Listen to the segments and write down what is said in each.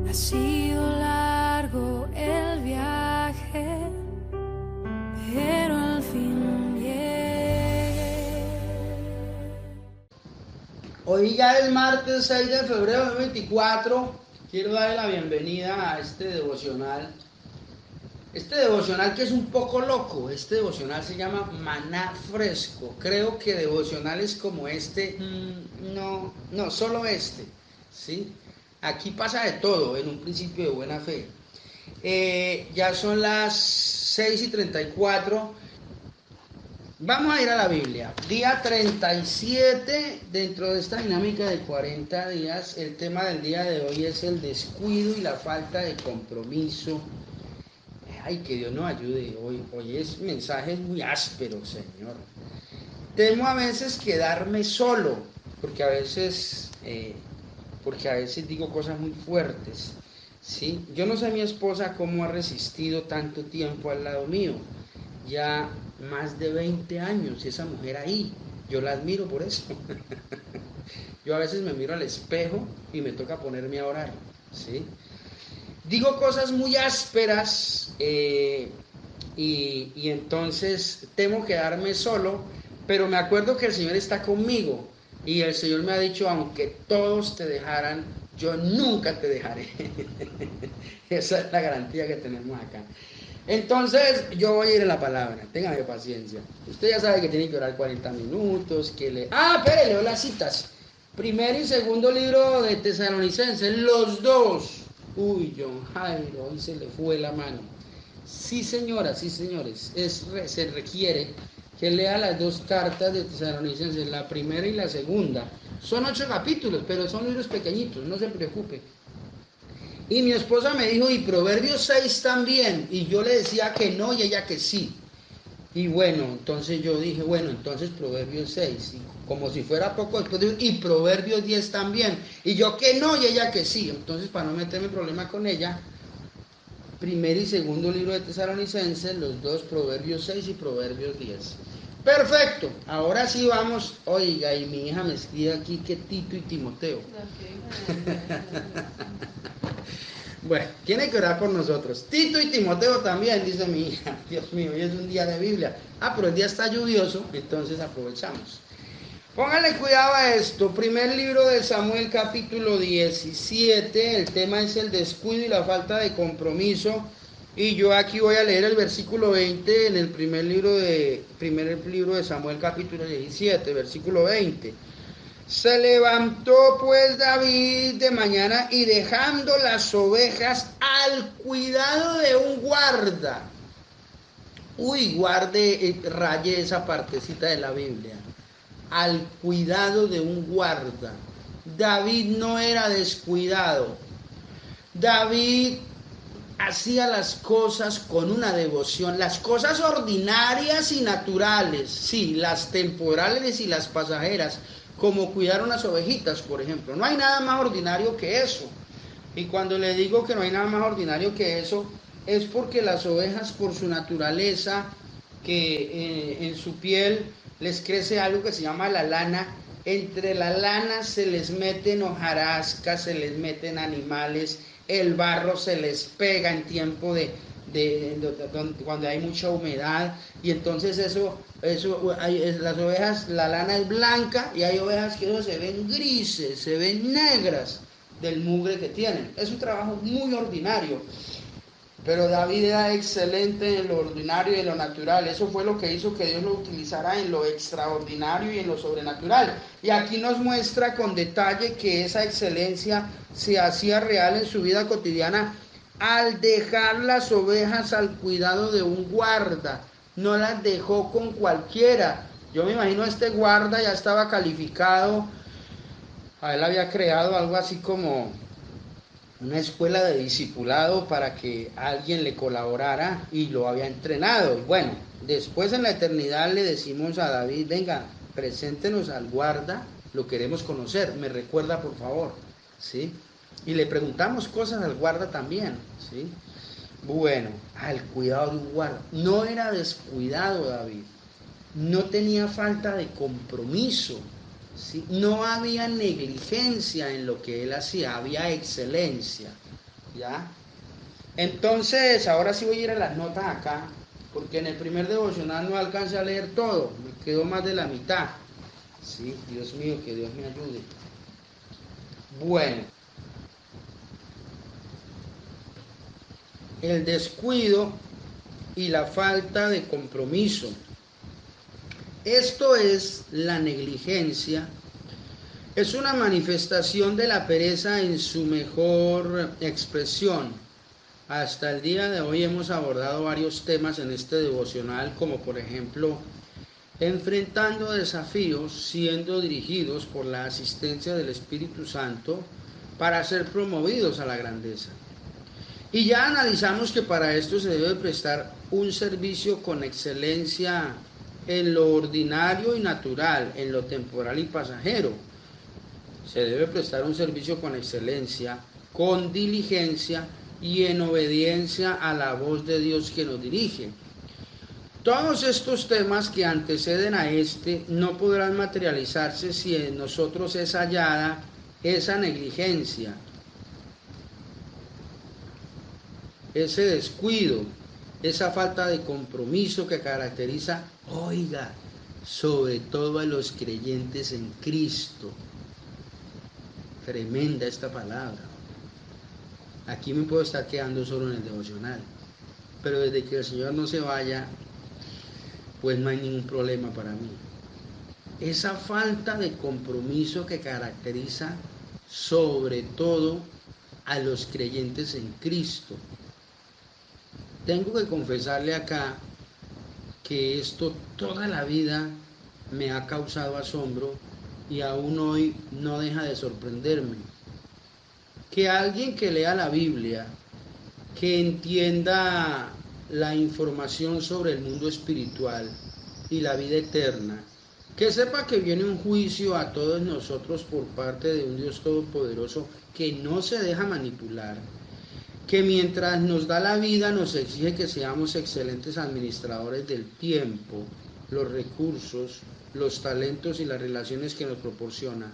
Ha sido largo el viaje, pero al fin llegué. Hoy ya es martes 6 de febrero de 2024. Quiero darle la bienvenida a este devocional. Este devocional que es un poco loco. Este devocional se llama Maná Fresco. Creo que devocionales como este, no, solo este, ¿sí? Aquí pasa de todo en un principio de buena fe. Ya son las 6:34. Vamos a ir a la Biblia. Día 37 dentro de esta dinámica de 40 días. El tema del día de hoy es el descuido y la falta de compromiso. Ay, que Dios nos ayude. Hoy es mensajes muy ásperos, Señor. Temo a veces quedarme solo, porque a veces digo cosas muy fuertes. ¿Sí? Yo no sé mi esposa cómo ha resistido tanto tiempo al lado mío. Ya más de 20 años, esa mujer ahí. Yo la admiro por eso. Yo a veces me miro al espejo y me toca ponerme a orar. ¿Sí? Digo cosas muy ásperas y entonces temo quedarme solo, pero me acuerdo que el Señor está conmigo y el Señor me ha dicho, aunque todos te dejaran, yo nunca te dejaré. Esa es la garantía que tenemos acá. Entonces yo voy a ir a la palabra, téngame paciencia. Usted ya sabe que tiene que orar 40 minutos, espere, leo las citas. Primer y segundo libro de Tesalonicenses, los dos. Uy, John Jairo, hoy se le fue la mano. Sí, señoras, sí, señores, se requiere que lea las dos cartas de Tesalonicenses, la primera y la segunda. Son 8 capítulos, pero son libros pequeñitos, no se preocupe. Y mi esposa me dijo, y Proverbios 6 también, y yo le decía que no y ella que sí. Y bueno, entonces yo dije, bueno, entonces Proverbios 6, y como si fuera poco, después dijo, y Proverbios 10 también, y yo que no y ella que sí. Entonces, para no meterme en problema con ella, primer y segundo libro de Tesalonicenses, los dos, Proverbios 6 y Proverbios 10. Perfecto, ahora sí vamos. Oiga, y mi hija me escribe aquí que Tito y Timoteo. Bueno, tiene que orar por nosotros. Tito y Timoteo también, dice mi hija. Dios mío, hoy es un día de Biblia. Pero el día está lluvioso, entonces aprovechamos. Pónganle cuidado a esto. Primer libro de Samuel, capítulo 17. El tema es el descuido y la falta de compromiso. Y yo aquí voy a leer el versículo 20 en el primer libro de Samuel, capítulo 17, versículo 20. Se levantó pues David de mañana y dejando las ovejas al cuidado de un guarda. Raye esa partecita de la Biblia. Al cuidado de un guarda. David no era descuidado. David hacía las cosas con una devoción, las cosas ordinarias y naturales, sí, las temporales y las pasajeras, como cuidar unas ovejitas, por ejemplo. No hay nada más ordinario que eso. Y cuando le digo que no hay nada más ordinario que eso, es porque las ovejas, por su naturaleza, que en su piel les crece algo que se llama la lana. Entre la lana se les meten hojarascas, se les meten animales, el barro se les pega en tiempo cuando hay mucha humedad, y entonces las ovejas, la lana es blanca y hay ovejas que eso se ven grises, se ven negras del mugre que tienen. Es un trabajo muy ordinario. Pero David era excelente en lo ordinario y en lo natural. Eso fue lo que hizo que Dios lo utilizara en lo extraordinario y en lo sobrenatural. Y aquí nos muestra con detalle que esa excelencia se hacía real en su vida cotidiana al dejar las ovejas al cuidado de un guarda. No las dejó con cualquiera. Yo me imagino este guarda ya estaba calificado. A él había creado algo así como una escuela de discipulado para que alguien le colaborara y lo había entrenado. Y bueno, después en la eternidad le decimos a David, venga, preséntenos al guarda, lo queremos conocer, me recuerda por favor, ¿sí? Y le preguntamos cosas al guarda también, ¿sí? Bueno, al cuidado de un guarda. No era descuidado David, no tenía falta de compromiso, ¿sí? No había negligencia en lo que él hacía, había excelencia. ¿Ya? Entonces, ahora sí voy a ir a las notas acá, porque en el primer devocional no alcancé a leer todo, me quedó más de la mitad. Sí, Dios mío, que Dios me ayude. Bueno, el descuido y la falta de compromiso. Esto es la negligencia. Es una manifestación de la pereza en su mejor expresión. Hasta el día de hoy hemos abordado varios temas en este devocional, como por ejemplo, enfrentando desafíos siendo dirigidos por la asistencia del Espíritu Santo para ser promovidos a la grandeza. Y ya analizamos que para esto se debe prestar un servicio con excelencia en lo ordinario y natural, en lo temporal y pasajero. Se debe prestar un servicio con excelencia, con diligencia y en obediencia a la voz de Dios que nos dirige. Todos estos temas que anteceden a este no podrán materializarse si en nosotros es hallada esa negligencia, ese descuido, esa falta de compromiso que caracteriza, oiga, sobre todo a los creyentes en Cristo. Tremenda esta palabra. Aquí me puedo estar quedando solo en el devocional, pero desde que el Señor no se vaya, pues no hay ningún problema para mí. Esa falta de compromiso que caracteriza sobre todo a los creyentes en Cristo. Tengo que confesarle acá que esto toda la vida me ha causado asombro y aún hoy no deja de sorprenderme. Que alguien que lea la Biblia, que entienda la información sobre el mundo espiritual y la vida eterna, que sepa que viene un juicio a todos nosotros por parte de un Dios todopoderoso que no se deja manipular, que mientras nos da la vida nos exige que seamos excelentes administradores del tiempo, los recursos, los talentos y las relaciones que nos proporciona.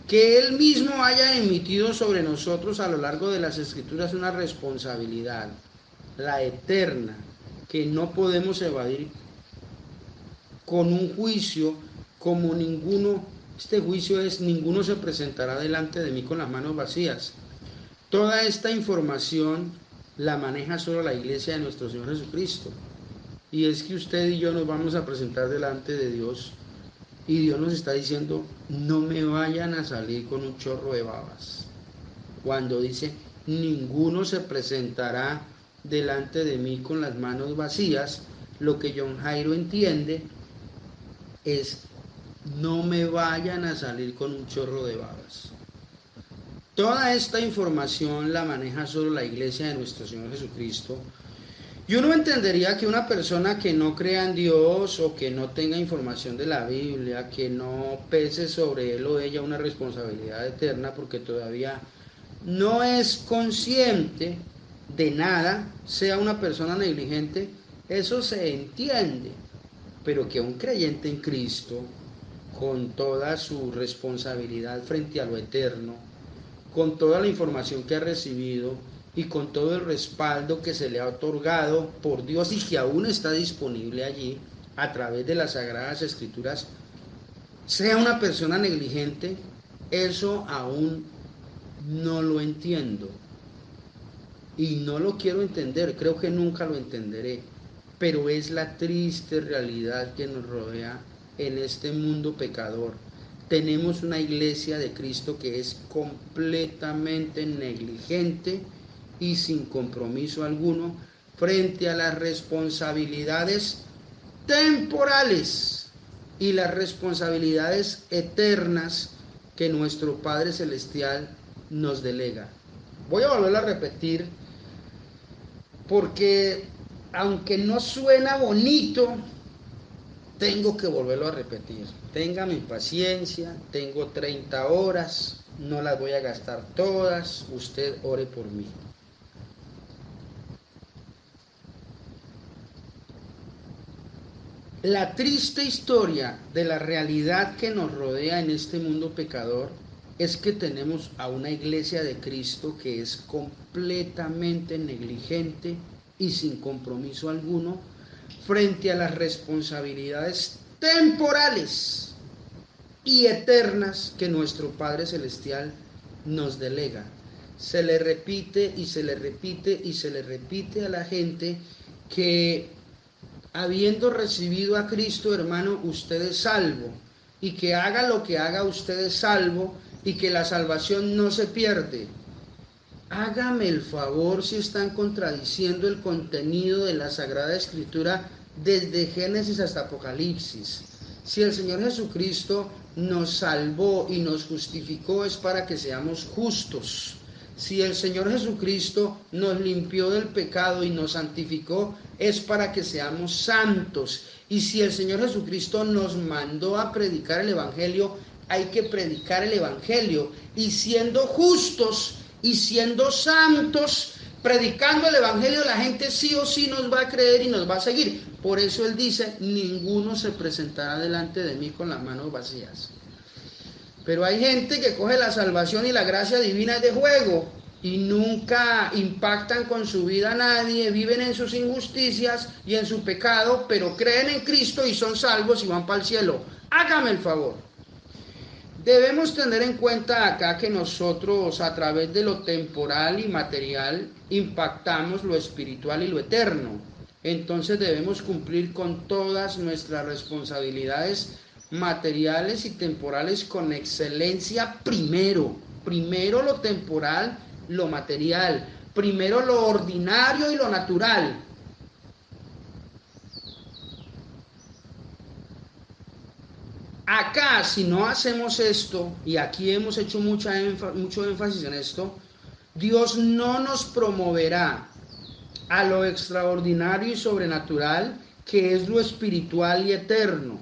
Que Él mismo haya emitido sobre nosotros a lo largo de las Escrituras una responsabilidad, la eterna, que no podemos evadir con un juicio como ninguno. Este juicio es: ninguno se presentará delante de mí con las manos vacías. Toda esta información la maneja solo la iglesia de nuestro Señor Jesucristo. Y es que usted y yo nos vamos a presentar delante de Dios. Y Dios nos está diciendo: no me vayan a salir con un chorro de babas. Cuando dice: ninguno se presentará delante de mí con las manos vacías, lo que John Jairo entiende es: no me vayan a salir con un chorro de babas. Toda esta información la maneja solo la iglesia de nuestro Señor Jesucristo. Y uno entendería que una persona que no crea en Dios o que no tenga información de la Biblia, que no pese sobre él o ella una responsabilidad eterna porque todavía no es consciente de nada, sea una persona negligente, eso se entiende. Pero que un creyente en Cristo, con toda su responsabilidad frente a lo eterno, con toda la información que ha recibido y con todo el respaldo que se le ha otorgado por Dios y que aún está disponible allí a través de las Sagradas Escrituras, sea una persona negligente, eso aún no lo entiendo y no lo quiero entender, creo que nunca lo entenderé, pero es la triste realidad que nos rodea en este mundo pecador. Tenemos una iglesia de Cristo que es completamente negligente y sin compromiso alguno frente a las responsabilidades temporales y las responsabilidades eternas que nuestro Padre Celestial nos delega. Voy a volver a repetir porque aunque no suena bonito, tengo que volverlo a repetir. Téngame paciencia, tengo 30 horas, no las voy a gastar todas, usted ore por mí. La triste historia de la realidad que nos rodea en este mundo pecador es que tenemos a una iglesia de Cristo que es completamente negligente y sin compromiso alguno frente a las responsabilidades temporales y eternas que nuestro Padre Celestial nos delega. Se le repite y se le repite y se le repite a la gente que habiendo recibido a Cristo, hermano, usted es salvo, y que haga lo que haga, usted es salvo, y que la salvación no se pierde. Hágame el favor si están contradiciendo el contenido de la Sagrada Escritura desde Génesis hasta Apocalipsis. Si el Señor Jesucristo nos salvó y nos justificó es para que seamos justos. Si el Señor Jesucristo nos limpió del pecado y nos santificó es para que seamos santos. Y si el Señor Jesucristo nos mandó a predicar el Evangelio, hay que predicar el Evangelio. Y siendo justos y siendo santos, predicando el Evangelio, la gente sí o sí nos va a creer y nos va a seguir. Por eso Él dice, ninguno se presentará delante de mí con las manos vacías. Pero hay gente que coge la salvación y la gracia divina de juego y nunca impactan con su vida a nadie, viven en sus injusticias y en su pecado, pero creen en Cristo y son salvos y van para el cielo. Hágame el favor. Debemos tener en cuenta acá que nosotros a través de lo temporal y material impactamos lo espiritual y lo eterno. Entonces debemos cumplir con todas nuestras responsabilidades materiales y temporales con excelencia primero lo temporal, lo material, primero lo ordinario y lo natural. Acá, si no hacemos esto, y aquí hemos hecho mucho énfasis en esto, Dios no nos promoverá a lo extraordinario y sobrenatural, que es lo espiritual y eterno.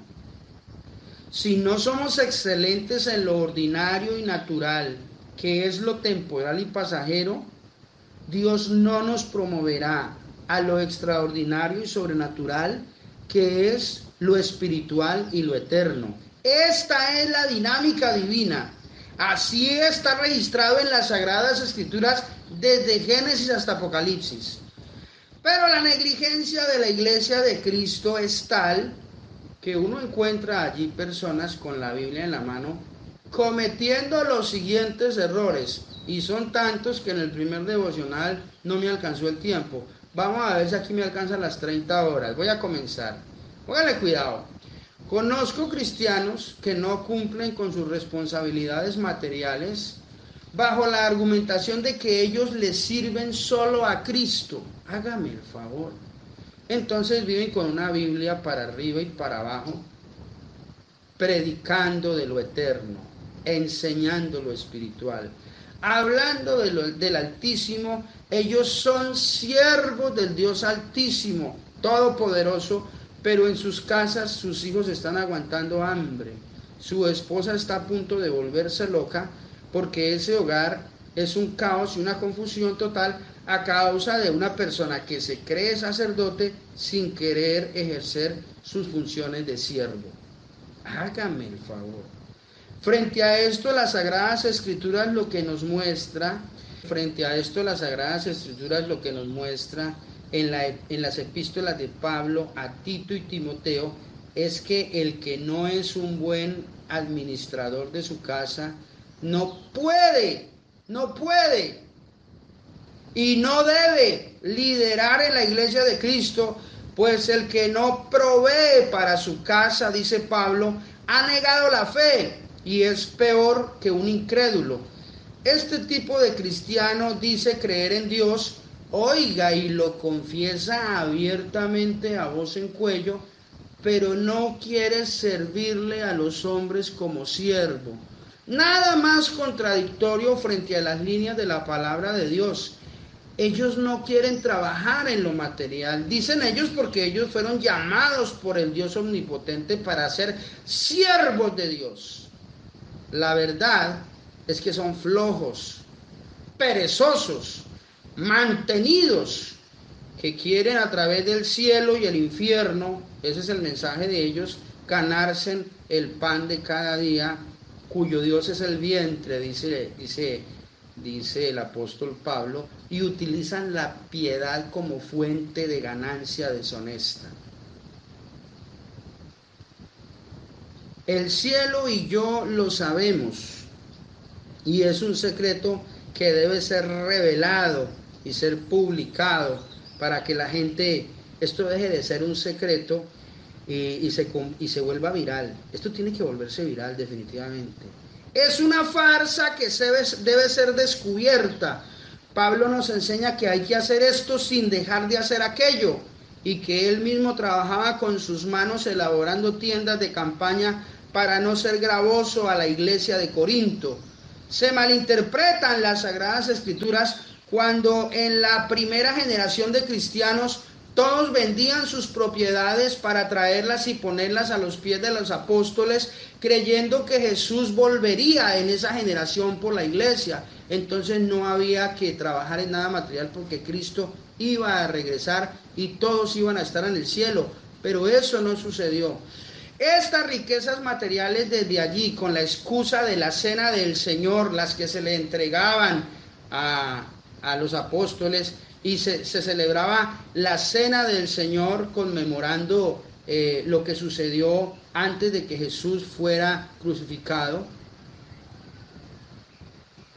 Si no somos excelentes en lo ordinario y natural, que es lo temporal y pasajero, Dios no nos promoverá a lo extraordinario y sobrenatural, que es lo espiritual y lo eterno. Esta es la dinámica divina. Así está registrado en las Sagradas Escrituras desde Génesis hasta Apocalipsis. Pero la negligencia de la Iglesia de Cristo es tal que uno encuentra allí personas con la Biblia en la mano cometiendo los siguientes errores, y son tantos que en el primer devocional no me alcanzó el tiempo. Vamos a ver si aquí me alcanzan las 30 horas. Voy a comenzar. Póngale cuidado. Conozco cristianos que no cumplen con sus responsabilidades materiales bajo la argumentación de que ellos les sirven solo a Cristo. Hágame el favor. Entonces viven con una Biblia para arriba y para abajo, predicando de lo eterno, enseñando lo espiritual, hablando del Altísimo. Ellos son siervos del Dios Altísimo, Todopoderoso, pero en sus casas sus hijos están aguantando hambre. Su esposa está a punto de volverse loca porque ese hogar es un caos y una confusión total a causa de una persona que se cree sacerdote sin querer ejercer sus funciones de siervo. Hágame el favor. Frente a esto, las Sagradas Escrituras lo que nos muestra, en las epístolas de Pablo a Tito y Timoteo, es que el que no es un buen administrador de su casa no puede y no debe liderar en la Iglesia de Cristo, pues el que no provee para su casa, dice Pablo, ha negado la fe y es peor que un incrédulo. Este tipo de cristiano dice creer en Dios, oiga, y lo confiesa abiertamente a voz en cuello, pero no quiere servirle a los hombres como siervo. Nada más contradictorio frente a las líneas de la palabra de Dios. Ellos no quieren trabajar en lo material, dicen ellos, porque ellos fueron llamados por el Dios omnipotente para ser siervos de Dios. La verdad es que son flojos, perezosos, mantenidos, que quieren a través del cielo y el infierno, ese es el mensaje de ellos, ganarse el pan de cada día cuyo Dios es el vientre, dice el apóstol Pablo, y utilizan la piedad como fuente de ganancia deshonesta. El cielo y yo lo sabemos, y es un secreto que debe ser revelado y ser publicado para que la gente, esto deje de ser un secreto y se vuelva viral. Esto tiene que volverse viral definitivamente. Es una farsa que debe ser descubierta. Pablo nos enseña que hay que hacer esto sin dejar de hacer aquello, y que él mismo trabajaba con sus manos elaborando tiendas de campaña para no ser gravoso a la iglesia de Corinto. Se malinterpretan las Sagradas Escrituras cuando en la primera generación de cristianos todos vendían sus propiedades para traerlas y ponerlas a los pies de los apóstoles, creyendo que Jesús volvería en esa generación por la iglesia. Entonces no había que trabajar en nada material porque Cristo iba a regresar y todos iban a estar en el cielo. Pero eso no sucedió. Estas riquezas materiales desde allí, con la excusa de la cena del Señor, las que se le entregaban a los apóstoles, y se celebraba la cena del Señor conmemorando lo que sucedió antes de que Jesús fuera crucificado.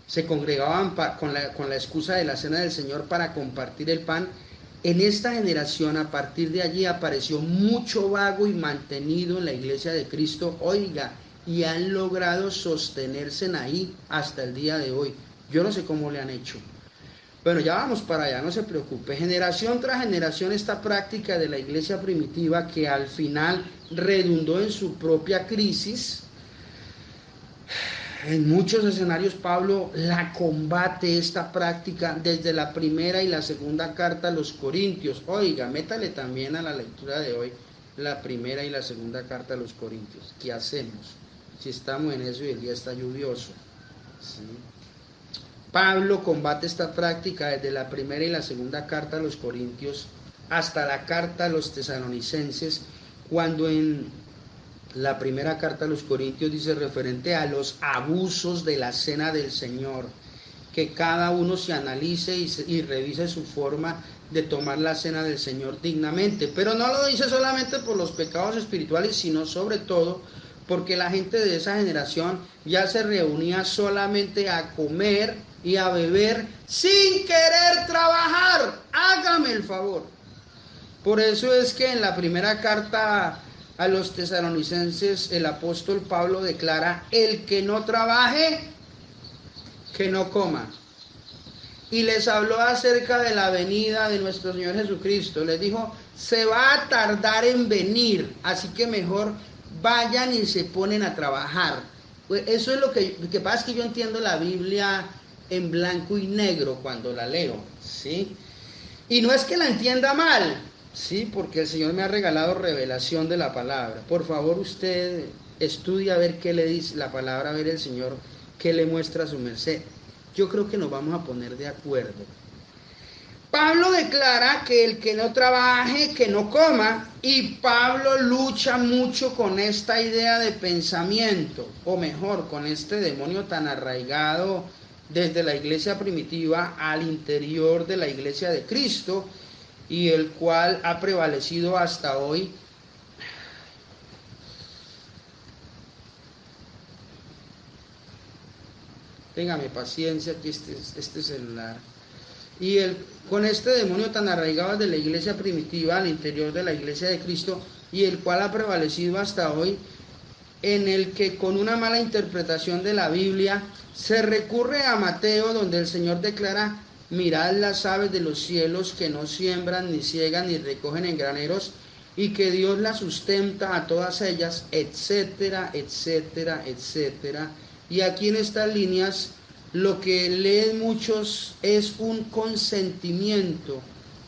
Se congregaban con la excusa de la cena del Señor para compartir el pan. En esta generación, a partir de allí, apareció mucho vago y mantenido en la iglesia de Cristo, oiga, y han logrado sostenerse en ahí hasta el día de hoy. Yo no sé cómo le han hecho. Bueno, ya vamos para allá, no se preocupe. Generación tras generación, esta práctica de la iglesia primitiva, que al final redundó en su propia crisis, en muchos escenarios Pablo la combate, esta práctica, desde la primera y la segunda carta a los Corintios. Oiga, métale también a la lectura de hoy la primera y la segunda carta a los Corintios. ¿Qué hacemos si estamos en eso y el día está lluvioso? ¿Sí? Pablo combate esta práctica desde la primera y la segunda carta a los Corintios hasta la carta a los Tesalonicenses, cuando en la primera carta a los Corintios dice referente a los abusos de la cena del Señor, que cada uno se analice y revise su forma de tomar la cena del Señor dignamente. Pero no lo dice solamente por los pecados espirituales, sino sobre todo porque la gente de esa generación ya se reunía solamente a comer y a beber sin querer trabajar. Hágame el favor. Por eso es que en la primera carta a los tesalonicenses el apóstol Pablo declara: el que no trabaje, que no coma. Y les habló acerca de la venida de nuestro Señor Jesucristo. Les dijo: se va a tardar en venir, así que mejor vayan y se ponen a trabajar. Pues eso es lo que pasa, es que yo entiendo la Biblia en blanco y negro cuando la leo, ¿sí? Y no es que la entienda mal, ¿sí? Porque el Señor me ha regalado revelación de la palabra. Por favor, usted estudie a ver qué le dice la palabra, a ver el Señor qué le muestra a su merced. Yo creo que nos vamos a poner de acuerdo. Pablo declara que el que no trabaje, que no coma, y Pablo lucha mucho con esta idea de pensamiento, o mejor, con este demonio tan arraigado desde la iglesia primitiva al interior de la iglesia de Cristo, y el cual ha prevalecido hasta hoy. Téngame paciencia, aquí este celular. Y con este demonio tan arraigado de la iglesia primitiva al interior de la iglesia de Cristo, y el cual ha prevalecido hasta hoy, en el que con una mala interpretación de la Biblia se recurre a Mateo, donde el Señor declara: mirad las aves de los cielos, que no siembran, ni ciegan, ni recogen en graneros, y que Dios las sustenta a todas ellas, etcétera, etcétera, etcétera. Y aquí en estas líneas lo que leen muchos es un consentimiento,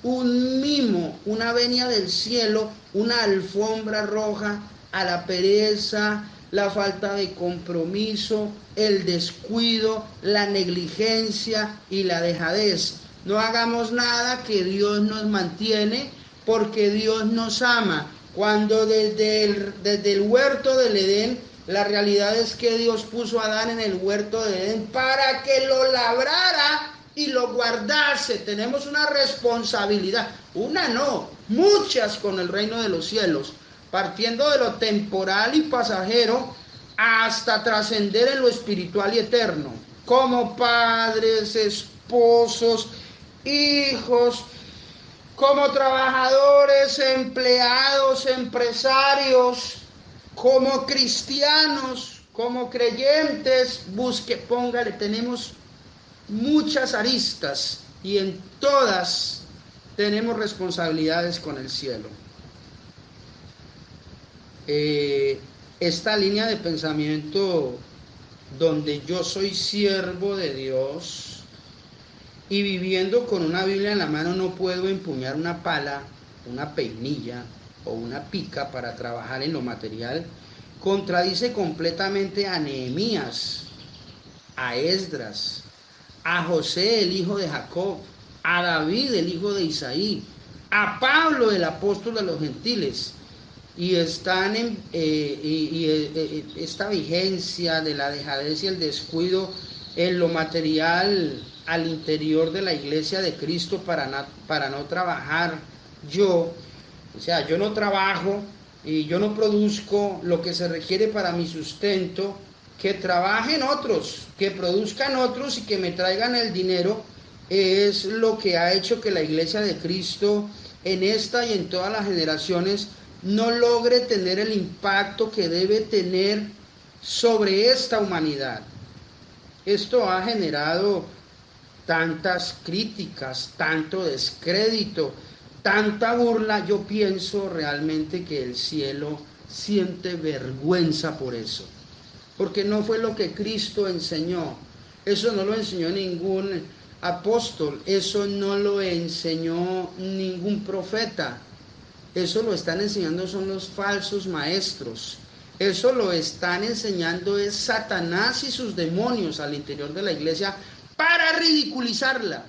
un mimo, una venia del cielo, una alfombra roja a la pereza, la falta de compromiso, el descuido, la negligencia y la dejadez. No hagamos nada, que Dios nos mantiene, porque Dios nos ama. Cuando desde el huerto del Edén La realidad es que Dios puso a Adán en el huerto de Edén para que lo labrara y lo guardase. Tenemos una responsabilidad, una no, muchas con el reino de los cielos, partiendo de lo temporal y pasajero hasta trascender en lo espiritual y eterno, como padres, esposos, hijos, como trabajadores, empleados, empresarios, como cristianos, como creyentes. Póngale, tenemos muchas aristas y en todas tenemos responsabilidades con el cielo. Esta línea de pensamiento donde yo soy siervo de Dios y viviendo con una Biblia en la mano no puedo empuñar una pala, una peinilla o una pica para trabajar en lo material, contradice completamente a Nehemías, a Esdras, a José el hijo de Jacob, a David el hijo de Isaí, a Pablo el apóstol de los gentiles. Y están esta vigencia de la dejadez y el descuido en lo material al interior de la iglesia de Cristo para no trabajar yo. O sea, yo no trabajo y yo no produzco lo que se requiere para mi sustento, que trabajen otros, que produzcan otros y que me traigan el dinero, es lo que ha hecho que la iglesia de Cristo en esta y en todas las generaciones no logre tener el impacto que debe tener sobre esta humanidad. Esto ha generado tantas críticas, tanto descrédito, tanta burla. Yo pienso realmente que el cielo siente vergüenza por eso, porque no fue lo que Cristo enseñó. Eso no lo enseñó ningún apóstol, eso no lo enseñó ningún profeta. Eso lo están enseñando son los falsos maestros. Eso lo están enseñando es Satanás y sus demonios al interior de la iglesia para ridiculizarla.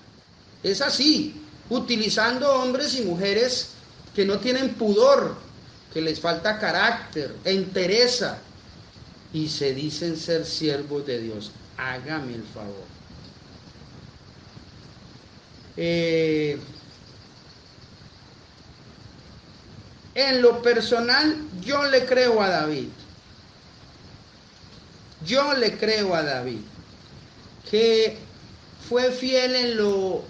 Es así, utilizando hombres y mujeres que no tienen pudor, que les falta carácter, entereza, y se dicen ser siervos de Dios. Hágame el favor. En lo personal, yo le creo a David. Yo le creo a David, que fue fiel en lo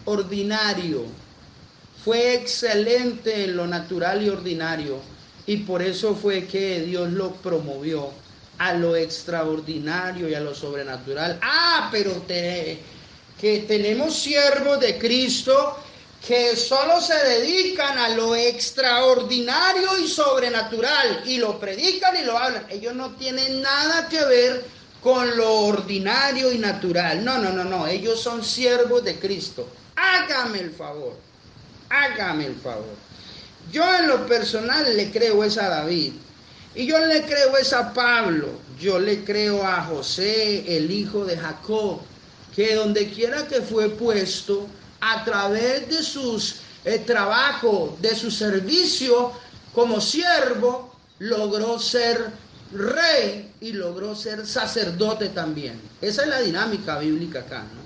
ordinario, fue excelente en lo natural y ordinario, y por eso fue que Dios lo promovió a lo extraordinario y a lo sobrenatural. Pero que tenemos siervos de Cristo que solo se dedican a lo extraordinario y sobrenatural, y lo predican y lo hablan. Ellos no tienen nada que ver con lo ordinario y natural. No. Ellos son siervos de Cristo. Hágame el favor. Hágame el favor. Yo en lo personal le creo es a David. Y yo le creo es a Pablo. Yo le creo a José, el hijo de Jacob, que donde quiera que fue puesto, a través de sus trabajo, de su servicio como siervo, logró ser rey y logró ser sacerdote también. Esa es la dinámica bíblica acá, ¿no?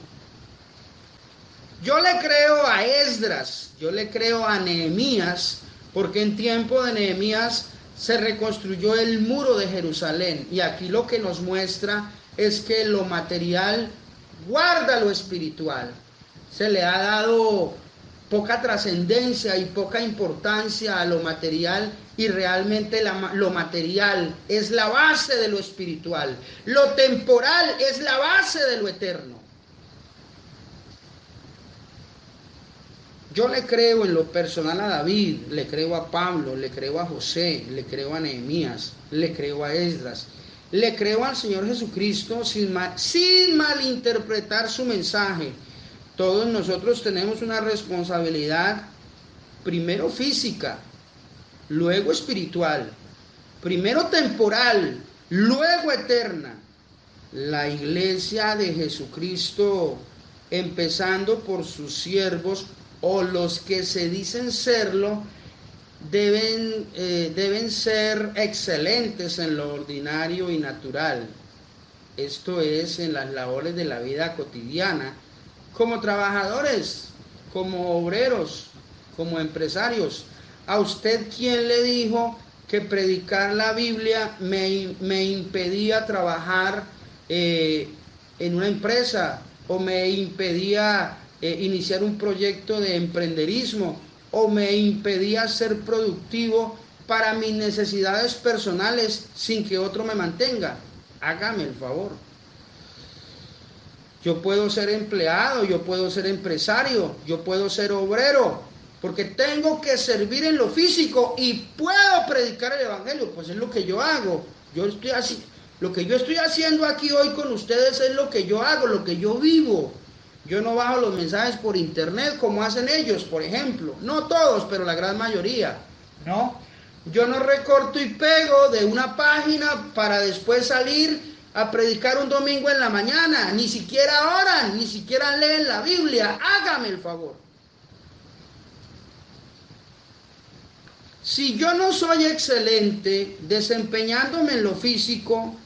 Yo le creo a Esdras, yo le creo a Nehemías, porque en tiempo de Nehemías se reconstruyó el muro de Jerusalén, y aquí lo que nos muestra es que lo material guarda lo espiritual. Se le ha dado poca trascendencia y poca importancia a lo material, y realmente lo material es la base de lo espiritual. Lo temporal es la base de lo eterno. Yo le creo en lo personal a David, le creo a Pablo, le creo a José, le creo a Nehemías, le creo a Esdras, le creo al Señor Jesucristo sin malinterpretar su mensaje. Todos nosotros tenemos una responsabilidad, primero física, luego espiritual, primero temporal, luego eterna. La iglesia de Jesucristo, empezando por sus siervos o los que se dicen serlo, deben ser excelentes en lo ordinario y natural. Esto es, en las labores de la vida cotidiana, como trabajadores, como obreros, como empresarios. ¿A usted quién le dijo que predicar la Biblia me impedía trabajar en una empresa, o me impedía iniciar un proyecto de emprenderismo, o me impedía ser productivo para mis necesidades personales sin que otro me mantenga? Hágame el favor. Yo puedo ser empleado, yo puedo ser empresario, yo puedo ser obrero, porque tengo que servir en lo físico y puedo predicar el evangelio. Pues es lo que yo hago. Lo que yo estoy haciendo aquí hoy con ustedes es lo que yo hago, lo que yo vivo. Yo no bajo los mensajes por internet como hacen ellos, por ejemplo. No todos, pero la gran mayoría, ¿no? Yo no recorto y pego de una página para después salir a predicar un domingo en la mañana. Ni siquiera oran, ni siquiera leen la Biblia. Hágame el favor. Si yo no soy excelente desempeñándome en lo físico,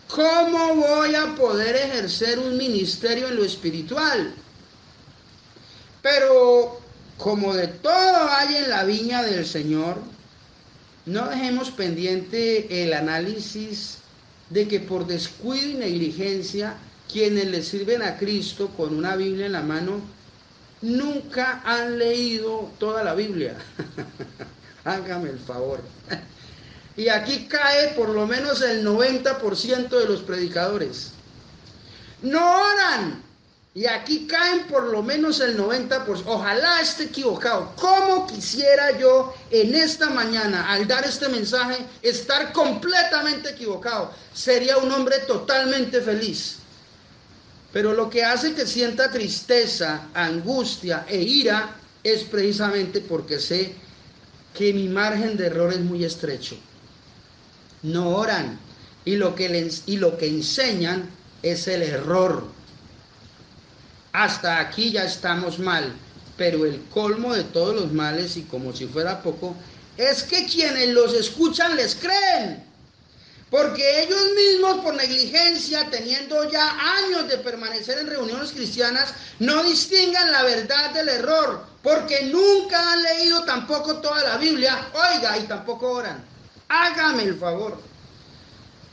¿cómo voy a poder ejercer un ministerio en lo espiritual? Pero como de todo hay en la viña del Señor, no dejemos pendiente el análisis de que por descuido y negligencia, quienes le sirven a Cristo con una Biblia en la mano, nunca han leído toda la Biblia. Hágame el favor. Y aquí cae por lo menos el 90% de los predicadores. No oran. Y aquí caen por lo menos el 90%. Ojalá esté equivocado. ¿Cómo quisiera yo en esta mañana, al dar este mensaje, estar completamente equivocado? Sería un hombre totalmente feliz. Pero lo que hace que sienta tristeza, angustia e ira es precisamente porque sé que mi margen de error es muy estrecho. No oran, y lo que enseñan es el error. Hasta aquí ya estamos mal, pero el colmo de todos los males, y como si fuera poco, es que quienes los escuchan les creen, porque ellos mismos, por negligencia, teniendo ya años de permanecer en reuniones cristianas, no distingan la verdad del error, porque nunca han leído tampoco toda la Biblia, oiga, y tampoco oran. Hágame el favor.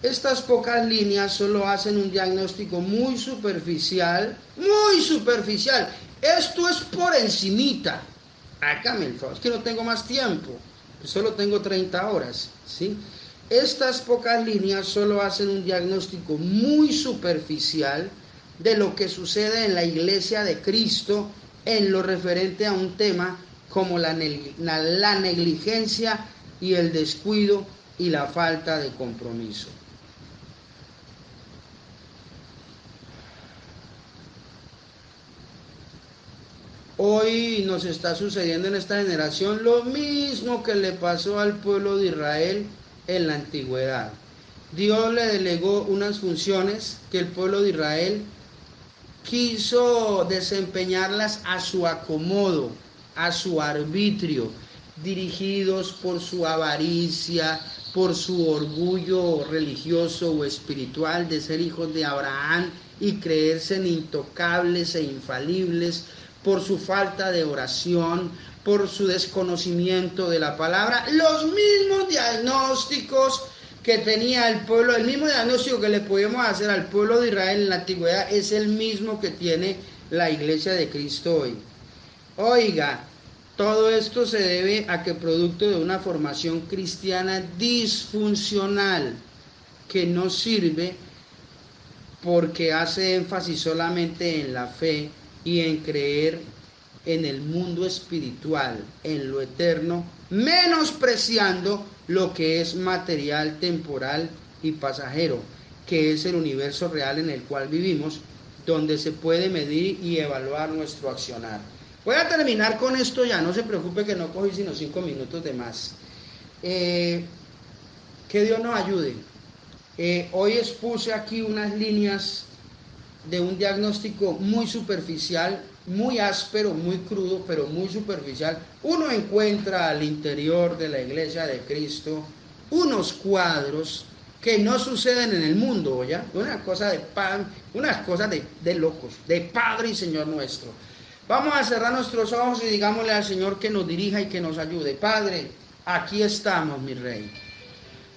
Estas pocas líneas solo hacen un diagnóstico muy superficial, muy superficial. Esto es por encimita. Hágame el favor, es que no tengo más tiempo, solo tengo 30 horas, ¿sí? Estas pocas líneas solo hacen un diagnóstico muy superficial de lo que sucede en la iglesia de Cristo en lo referente a un tema como la negligencia y el descuido y la falta de compromiso. Hoy nos está sucediendo en esta generación lo mismo que le pasó al pueblo de Israel en la antigüedad. Dios le delegó unas funciones que el pueblo de Israel quiso desempeñarlas a su acomodo, a su arbitrio, dirigidos por su avaricia, por su orgullo religioso o espiritual de ser hijos de Abraham y creerse intocables e infalibles, por su falta de oración, por su desconocimiento de la palabra. Los mismos diagnósticos que tenía el pueblo, el mismo diagnóstico que le podemos hacer al pueblo de Israel en la antigüedad es el mismo que tiene la iglesia de Cristo hoy. Oiga, todo esto se debe a que producto de una formación cristiana disfuncional que no sirve porque hace énfasis solamente en la fe y en creer en el mundo espiritual, en lo eterno, menospreciando lo que es material, temporal y pasajero, que es el universo real en el cual vivimos, donde se puede medir y evaluar nuestro accionar. Voy a terminar con esto ya, no se preocupe que no cogí sino 5 minutos de más. Que Dios nos ayude. Hoy expuse aquí unas líneas de un diagnóstico muy superficial, muy áspero, muy crudo, pero muy superficial, uno encuentra al interior de la iglesia de Cristo unos cuadros que no suceden en el mundo, ¿ya? Una cosa de pan, unas cosas de locos, de Padre y Señor nuestro. Vamos a cerrar nuestros ojos y digámosle al Señor que nos dirija y que nos ayude. Padre, aquí estamos, mi Rey.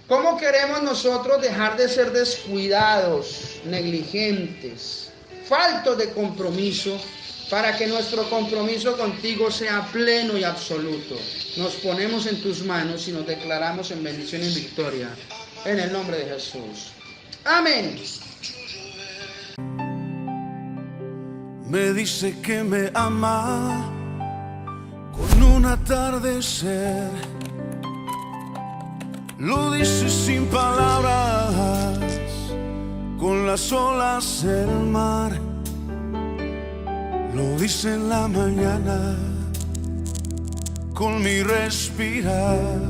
¿Cómo queremos nosotros dejar de ser descuidados, negligentes, faltos de compromiso, para que nuestro compromiso contigo sea pleno y absoluto? Nos ponemos en tus manos y nos declaramos en bendición y victoria, en el nombre de Jesús. Amén. Me dice que me ama con un atardecer. Lo dice sin palabras, con las olas del mar. Lo dice en la mañana, con mi respirar.